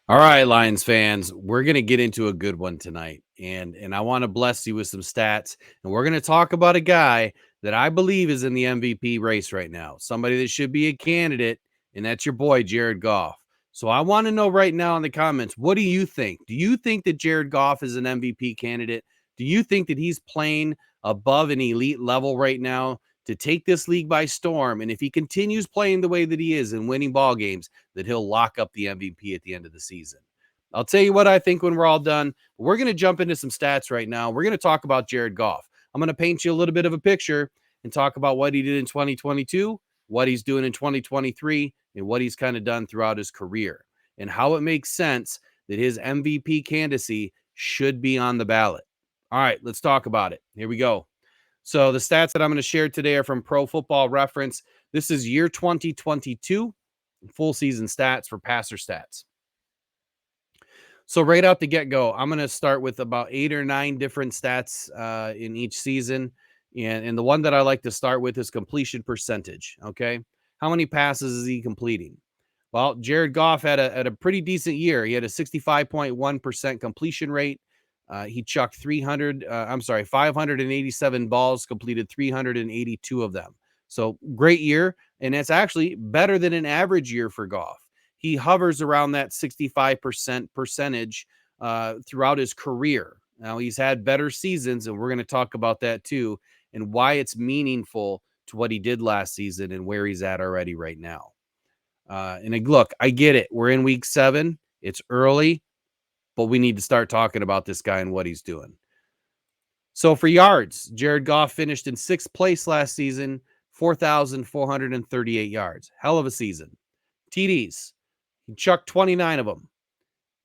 All right, Lions fans, we're going to get into a good one tonight. And I want to bless you with some stats. And we're going to talk about a guy that I believe is in the MVP race right now, somebody that should be a candidate, and that's your boy, Jared Goff. So I want to know right now in the comments, what do you think? Do you think that Jared Goff is an MVP candidate? Do you think that he's playing above an elite level right now to take this league by storm? And if he continues playing the way that he is and winning ball games, that he'll lock up the MVP at the end of the season. I'll tell you what I think when we're all done. We're going to jump into some stats right now. We're going to talk about Jared Goff. I'm going to paint you a little bit of a picture and talk about what he did in 2022, what he's doing in 2023, and what he's kind of done throughout his career, and how it makes sense that his MVP candidacy should be on the ballot. All right, let's talk about it. Here we go. So the stats that I'm going to share today are from Pro Football Reference. This is year 2022 full season stats for passer stats. So right out the get go, I'm going to start with about 8 or 9 different stats in each season. And the one that I like to start with is completion percentage. Okay. How many passes is he completing? Well, Jared Goff had a pretty decent year. He had a 65.1% completion rate. He chucked 587 balls, completed 382 of them. So great year. And it's actually better than an average year for Goff. He hovers around that 65% percentage throughout his career. Now, he's had better seasons, and we're going to talk about that too, and why it's meaningful to what he did last season and where he's at already right now. Look, I get it. We're in week 7. It's early, but we need to start talking about this guy and what he's doing. So for yards, Jared Goff finished in 6th place last season, 4,438 yards. Hell of a season. TDs, he chucked 29 of them.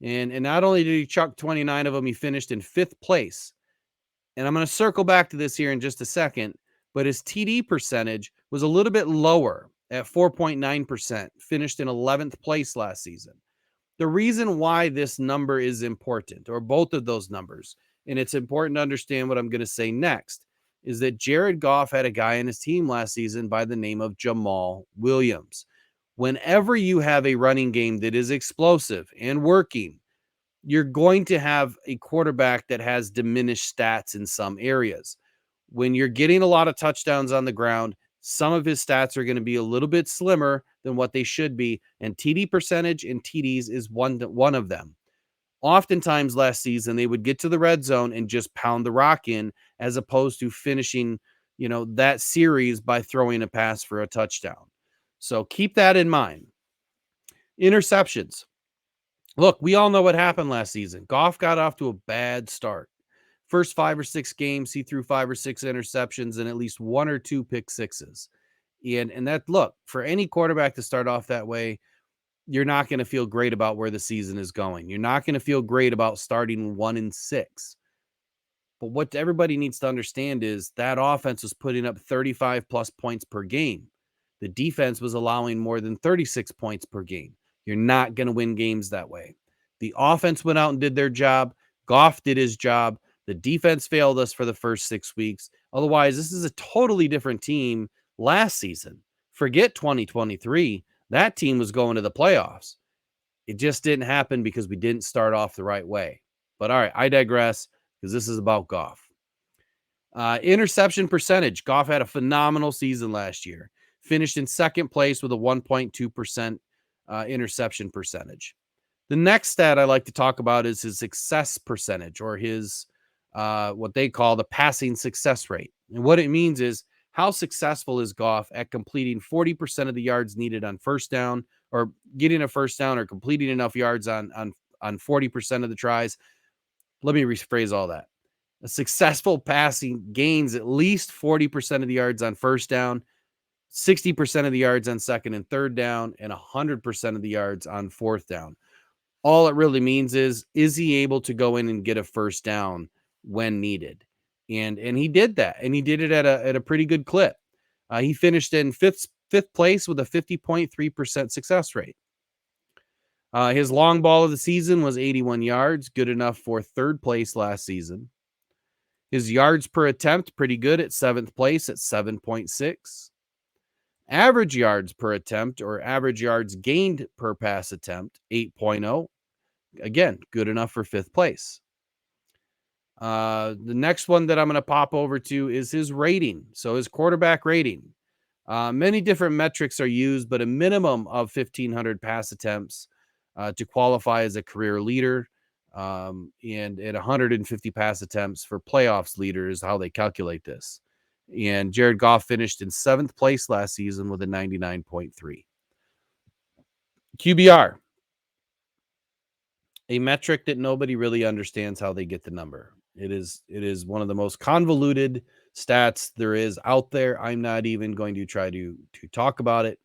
And not only did he chuck 29 of them, he finished in 5th place. And I'm going to circle back to this here in just a second, but his TD percentage was a little bit lower at 4.9%, finished in 11th place last season. The reason why this number is important, or both of those numbers, and it's important to understand what I'm going to say next, is that Jared Goff had a guy in his team last season by the name of Jamal Williams. Whenever you have a running game that is explosive and working, you're going to have a quarterback that has diminished stats in some areas. When you're getting a lot of touchdowns on the ground, some of his stats are going to be a little bit slimmer than what they should be, and TD percentage and TDs is one of them. Oftentimes last season, they would get to the red zone and just pound the rock in, as opposed to finishing, that series by throwing a pass for a touchdown. So keep that in mind. Interceptions. Look, we all know what happened last season. Goff got off to a bad start. First 5 or 6 games, he threw 5 or 6 interceptions and at least 1 or 2 pick sixes. And that, look, for any quarterback to start off that way, you're not going to feel great about where the season is going. You're not going to feel great about starting 1-6. But what everybody needs to understand is that offense was putting up 35 plus points per game. The defense was allowing more than 36 points per game. You're not going to win games that way. The offense went out and did their job. Goff did his job. The defense failed us for the first 6 weeks. Otherwise, this is a totally different team last season. Forget 2023. That team was going to the playoffs. It just didn't happen because we didn't start off the right way. But all right, I digress, because this is about Goff. Interception percentage. Goff had a phenomenal season last year. Finished in 2nd place with a 1.2% interception percentage. The next stat I like to talk about is his success percentage, or his what they call the passing success rate. And what it means is, how successful is Goff at completing 40% of the yards needed on first down, or getting a first down, or completing enough yards on 40% of the tries. Let me rephrase all that. A successful passing gains at least 40% of the yards on first down, 60% of the yards on second and third down, and 100% of the yards on fourth down. All it really means is he able to go in and get a first down when needed? And he did that, and he did it at a pretty good clip. He finished in fifth place with a 50.3% success rate. His long ball of the season was 81 yards, good enough for 3rd place last season. His yards per attempt, pretty good at 7th place at 7.6. Average yards per attempt, or average yards gained per pass attempt, 8.0. Again, good enough for fifth place. The next one that I'm going to pop over to is his rating. So his quarterback rating. Many different metrics are used, but a minimum of 1,500 pass attempts to qualify as a career leader, and at 150 pass attempts for playoffs leader is how they calculate this. And Jared Goff finished in 7th place last season with a 99.3. QBR, a metric that nobody really understands how they get the number. It is one of the most convoluted stats there is out there. I'm not even going to try to talk about it,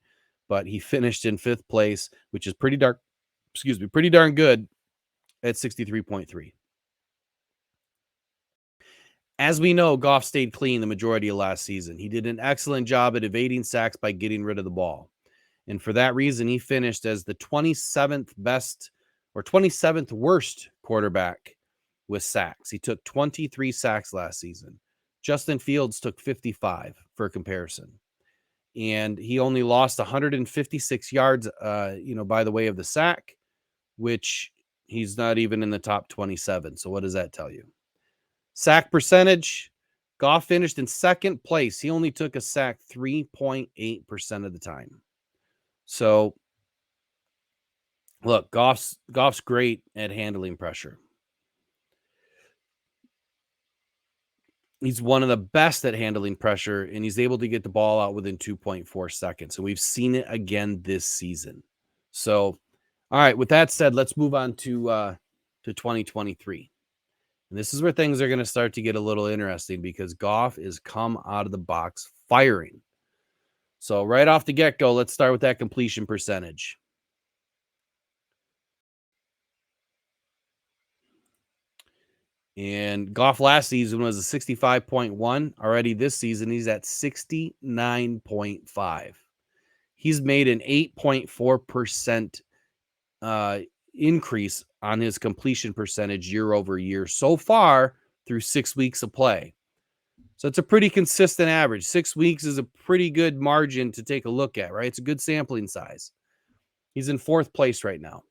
but he finished in 5th place, which is pretty darn good at 63.3. As we know, Goff stayed clean the majority of last season. He did an excellent job at evading sacks by getting rid of the ball. And for that reason, he finished as the 27th best or 27th worst quarterback with sacks. He took 23 sacks last season. Justin Fields took 55 for comparison. And he only lost 156 yards, by the way of the sack, which he's not even in the top 27. So what does that tell you? Sack percentage, Goff finished in 2nd place. He only took a sack 3.8% of the time. So look, Goff's great at handling pressure. He's one of the best at handling pressure, and he's able to get the ball out within 2.4 seconds. And we've seen it again this season. So, all right, with that said, let's move on to 2023. And this is where things are going to start to get a little interesting because Goff is come out of the box firing. So right off the get-go, let's start with that completion percentage. And Goff last season was a 65.1. Already this season, he's at 69.5. He's made an 8.4% increase on his completion percentage year over year so far through 6 weeks of play. So it's a pretty consistent average. 6 weeks is a pretty good margin to take a look at, right? It's a good sampling size. He's in 4th place right now.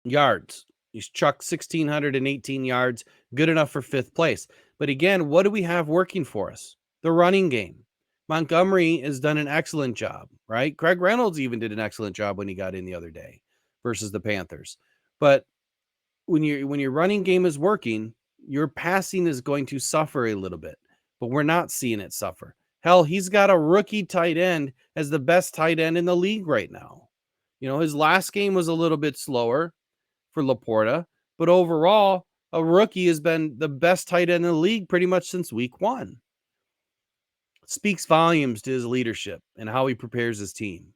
Yards. He's chucked 1,618 yards, good enough for 5th place. But again, what do we have working for us? The running game. Montgomery has done an excellent job, right? Craig Reynolds even did an excellent job when he got in the other day versus the Panthers. But when your running game is working, your passing is going to suffer a little bit. But we're not seeing it suffer. Hell, he's got a rookie tight end as the best tight end in the league right now. His last game was a little bit slower for Laporta, but overall, a rookie has been the best tight end in the league pretty much since week 1. It speaks volumes to his leadership and how he prepares his team.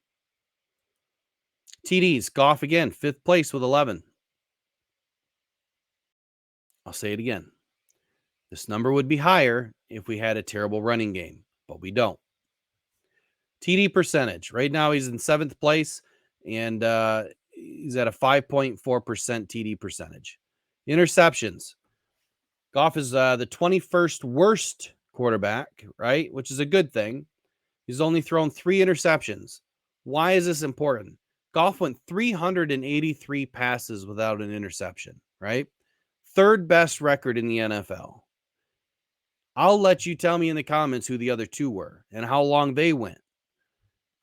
TDs, Goff again, 5th place with 11. I'll say it again. This number would be higher if we had a terrible running game, but we don't. TD percentage. Right now he's in 7th place, and he's at a 5.4% TD percentage. Interceptions. Goff is the 21st worst quarterback, right? Which is a good thing. He's only thrown 3 interceptions. Why is this important? Goff went 383 passes without an interception, right? 3rd best record in the NFL. I'll let you tell me in the comments who the other 2 were and how long they went.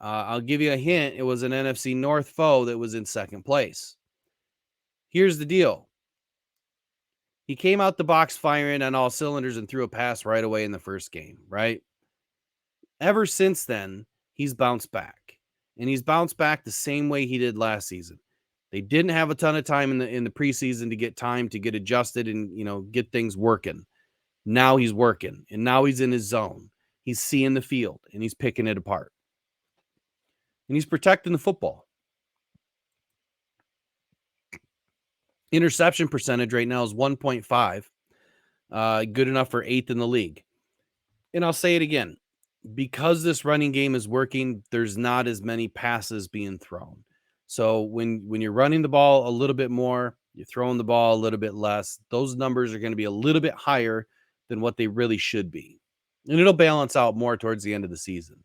I'll give you a hint. It was an NFC North foe that was in 2nd place. Here's the deal. He came out the box firing on all cylinders and threw a pass right away in the first game, right? Ever since then, he's bounced back. And he's bounced back the same way he did last season. They didn't have a ton of time in the preseason to get time to get adjusted and get things working. Now he's working, and now he's in his zone. He's seeing the field, and he's picking it apart. And he's protecting the football. Interception percentage right now is 1.5. Good enough for 8th in the league. And I'll say it again. Because this running game is working, there's not as many passes being thrown. So when you're running the ball a little bit more, you're throwing the ball a little bit less, those numbers are going to be a little bit higher than what they really should be. And it'll balance out more towards the end of the season.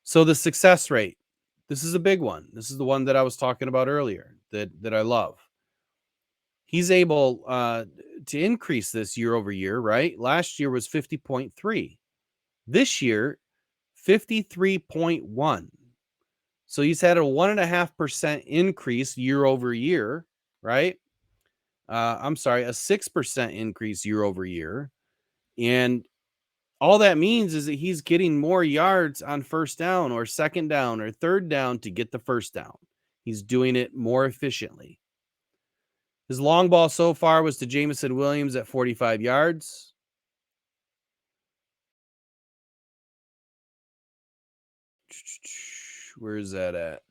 So the success rate, This is a big one. This is the one that I was talking about earlier that I love. He's able to increase this year over year, right? Last year was 50.3. This year, 53.1. So he's had a 1.5% increase year over year, right? I'm sorry, a 6% increase year over year. And all that means is that he's getting more yards on first down or second down or third down to get the first down. He's doing it more efficiently. His long ball so far was to Jamison Williams at 45 yards. Where is that at?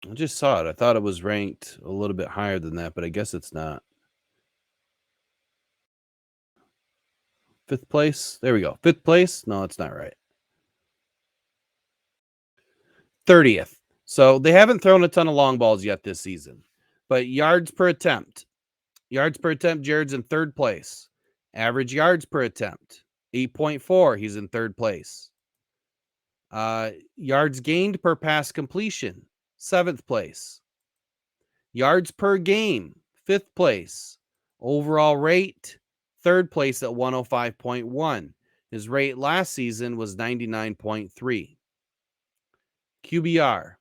I just saw it. I thought it was ranked a little bit higher than that, but I guess it's not. Fifth place. There we go. Fifth place. No, it's not right. 30th. So they haven't thrown a ton of long balls yet this season, but yards per attempt. Yards per attempt, Jared's in third place. Average yards per attempt, 8.4. He's in third place. Yards gained per pass completion, seventh place. Yards per game, fifth place. Overall rate, third place at 105.1. His rate last season was 99.3. QBR,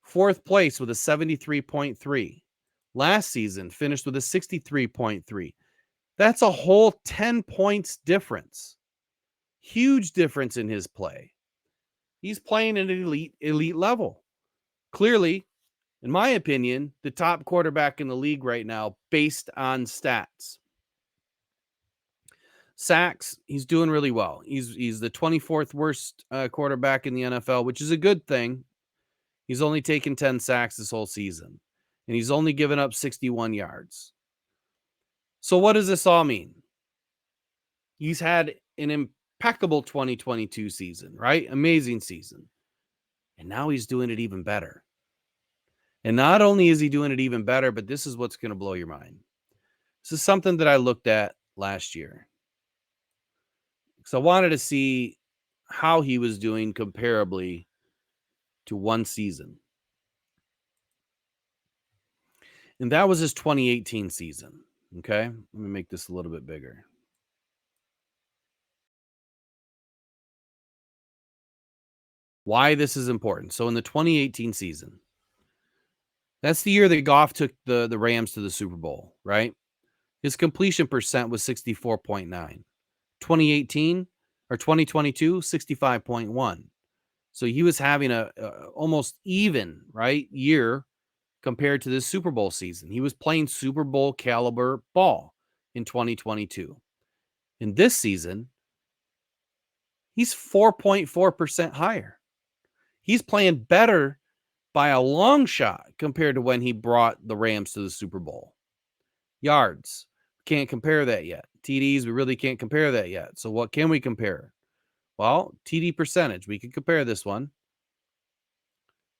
fourth place with a 73.3. Last season finished with a 63.3. That's a whole 10 points difference. Huge difference in his play. He's playing at an elite level. Clearly, in my opinion, the top quarterback in the league right now based on stats. Sacks, he's doing really well. He's the 24th worst quarterback in the NFL, which is a good thing. He's only taken 10 sacks this whole season, and he's only given up 61 yards. So what does this all mean? He's had an impeccable 2022 season, right? Amazing season. And now he's doing it even better. And not only is he doing it even better, but this is what's going to blow your mind. This is something that I looked at last year. So I wanted to see how he was doing comparably to one season. And that was his 2018 season. Okay. Let me make this a little bit bigger. Why this is important. So in the 2018 season, that's the year that Goff took the Rams to the Super Bowl, right? His completion percent was 64.9. 2018 or 2022, 65.1. So he was having a almost even, right, year compared to this Super Bowl season. He was playing Super Bowl caliber ball in 2022. In this season, he's 4.4% higher. He's playing better by a long shot compared to when he brought the Rams to the Super Bowl. Yards, can't compare that yet. TDs, we really can't compare that yet. So what can we compare? Well, TD percentage, we can compare this one.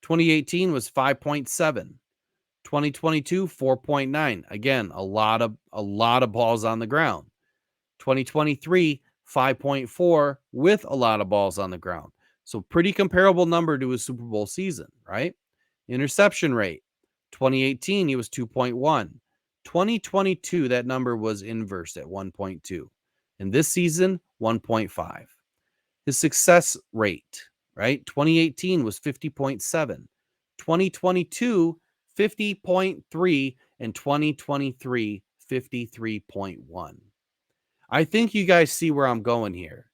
2018 was 5.7. 2022, 4.9. Again, a lot of balls on the ground. 2023, 5.4 with a lot of balls on the ground. So pretty comparable number to his Super Bowl season, right? Interception rate, 2018, he was 2.1. 2022, that number was inverse at 1.2. And this season, 1.5. His success rate, right? 2018 was 50.7. 2022, 50.3. And 2023, 53.1. I think you guys see where I'm going here.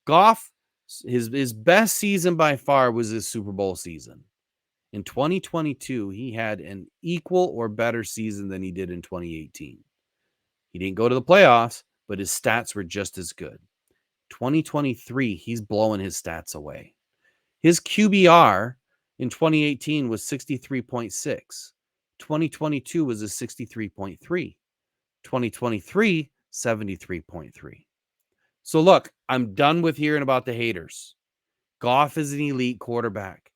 Goff, his best season by far was his Super Bowl season. In 2022, he had an equal or better season than he did in 2018. He didn't go to the playoffs, but his stats were just as good. 2023, he's blowing his stats away. His QBR in 2018 was 63.6. 2022 was a 63.3. 2023, 73.3. So look, I'm done with hearing about the haters. Goff is an elite quarterback.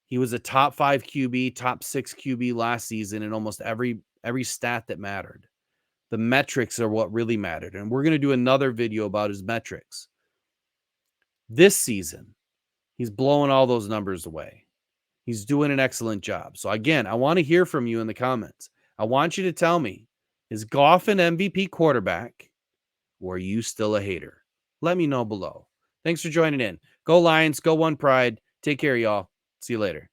He was a top 5 QB, top 6 QB last season in almost every stat that mattered. The metrics are what really mattered. And we're going to do another video about his metrics. This season, he's blowing all those numbers away. He's doing an excellent job. So again, I want to hear from you in the comments. I want you to tell me, is Goff an MVP quarterback, or are you still a hater? Let me know below. Thanks for joining in. Go Lions, go One Pride. Take care, y'all. See you later.